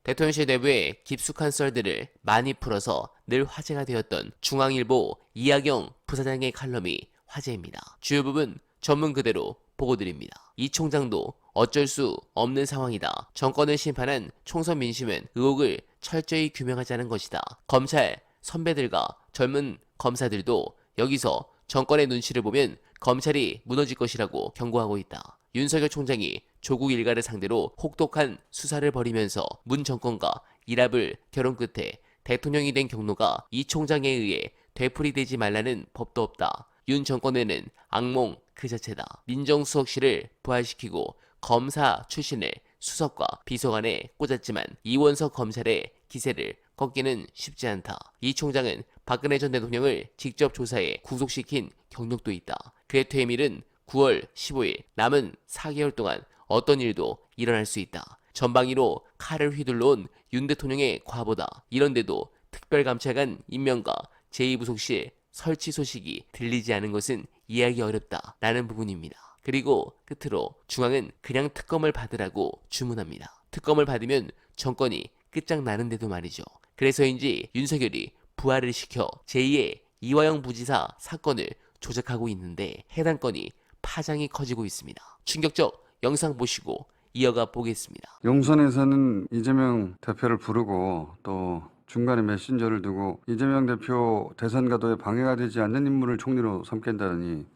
대통령실 내부에 깊숙한 썰들을 많이 풀어서 늘 화제가 되었던 중앙일보 이하경 부사장의 칼럼이 화제입니다. 주요 부분 전문 그대로 보고 드립니다. 이 총장도 어쩔 수 없는 상황이다. 정권을 심판한 총선 민심은 의혹을 철저히 규명하자는 것이다. 검찰 선배들과 젊은 검사들도 여기서 정권의 눈치를 보면 검찰이 무너질 것이라고 경고하고 있다. 윤석열 총장이 조국 일가를 상대로 혹독한 수사를 벌이면서 문 정권과 일합을 결혼 끝에 대통령이 된 경로가 이 총장에 의해 되풀이되지 말라는 법도 없다. 윤 정권에는 악몽 그 자체다. 민정수석실을 부활시키고 검사 출신을 수석과 비서관에 꽂았지만 이원석 검찰의 기세를 꺾기는 쉽지 않다. 이 총장은 박근혜 전 대통령을 직접 조사해 구속시킨 경력도 있다. 그의 퇴임일은 9월 15일. 남은 4개월 동안 어떤 일도 일어날 수 있다. 전방위로 칼을 휘둘러온 윤 대통령의 과보다. 이런데도 특별감찰관 임명과 제2부속실 설치 소식이 들리지 않은 것은 이해하기 어렵다 라는 부분입니다. 그리고 끝으로 중앙은 그냥 특검을 받으라고 주문합니다. 특검을 받으면 정권이 끝장나는데도 말이죠. 그래서인지 윤석열이 부활을 시켜 제2의 이화영 부지사 사건을 조작하고 있는데 해당 건이 파장이 커지고 있습니다. 충격적 영상 보시고 이어가 보겠습니다. 용선에서는 이재명 대표를 부르고 또 중간에 메신저를 두고 이재명 대표 대선 가도에 방해가 되지 않는 인물을 총리로 삼겠다니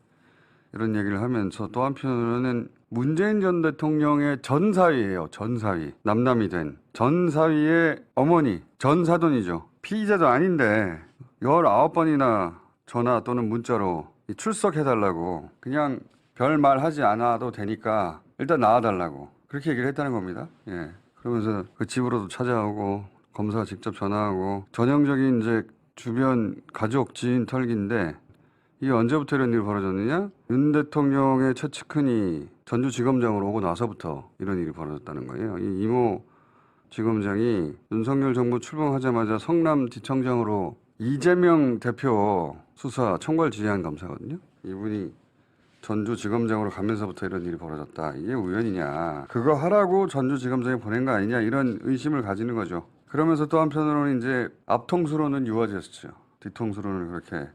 이런 얘기를 하면서 또 한편으로는 문재인 전 대통령의 전사위예요. 전사위. 남남이 된 전사위의 어머니, 전사돈이죠. 피의자도 아닌데 19번이나 전화 또는 문자로 출석해달라고 그냥 별말 하지 않아도 되니까 일단 나와달라고 그렇게 얘기를 했다는 겁니다. 예. 그러면서 그 집으로도 찾아오고 검사가 직접 전화하고 전형적인 이제 주변 가족 지인 털기인데 이게 언제부터 이런 일이 벌어졌느냐? 윤 대통령의 최측근이 전주지검장으로 오고 나서부터 이런 일이 벌어졌다는 거예요. 이 이모 지검장이 윤석열 정부 출범하자마자 성남지청장으로 이재명 대표 수사 총괄 지휘한 검사거든요. 이분이 전주지검장으로 가면서부터 이런 일이 벌어졌다. 이게 우연이냐. 그거 하라고 전주지검장에 보낸 거 아니냐. 이런 의심을 가지는 거죠. 그러면서 또 한편으로는 이제 앞통수로는 유화제스처. 뒤통수로는 그렇게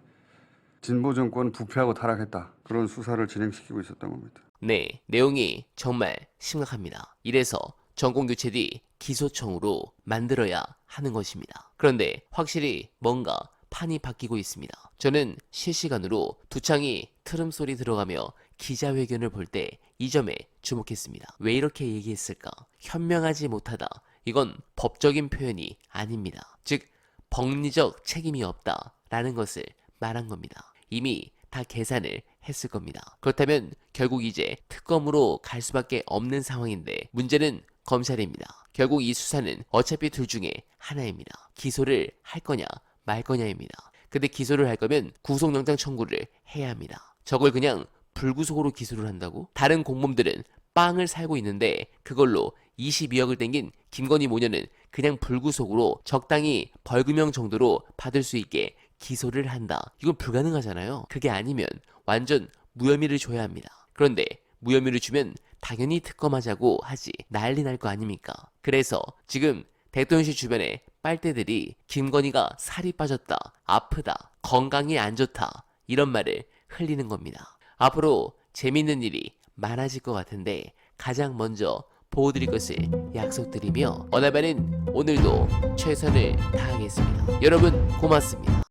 진보 정권 부패하고 타락했다. 그런 수사를 진행시키고 있었던 겁니다. 네, 내용이 정말 심각합니다. 이래서 전공교체 뒤 기소청으로 만들어야 하는 것입니다. 그런데 확실히 뭔가 판이 바뀌고 있습니다. 저는 실시간으로 두창이 트름 소리 들어가며 기자회견을 볼 때 이 점에 주목했습니다. 왜 이렇게 얘기했을까? 현명하지 못하다. 이건 법적인 표현이 아닙니다. 즉 법리적 책임이 없다라는 것을 말한 겁니다. 이미 다 계산을 했을 겁니다. 그렇다면 결국 이제 특검으로 갈 수밖에 없는 상황인데 문제는 검찰입니다. 결국 이 수사는 어차피 둘 중에 하나입니다. 기소를 할 거냐 말 거냐입니다. 근데 기소를 할 거면 구속영장 청구를 해야 합니다. 저걸 그냥 불구속으로 기소를 한다고? 다른 공범들은 빵을 살고 있는데 그걸로 22억을 땡긴 김건희 모녀는 그냥 불구속으로 적당히 벌금형 정도로 받을 수 있게 기소를 한다. 이건 불가능하잖아요. 그게 아니면 완전 무혐의를 줘야 합니다. 그런데 무혐의를 주면 당연히 특검하자고 하지. 난리 날 거 아닙니까? 그래서 지금 대통령실 주변에 빨대들이 김건희가 살이 빠졌다, 아프다, 건강이 안 좋다 이런 말을 흘리는 겁니다. 앞으로 재밌는 일이 많아질 것 같은데 가장 먼저 보호드릴 것을 약속드리며 어나바는 오늘도 최선을 다하겠습니다. 여러분 고맙습니다.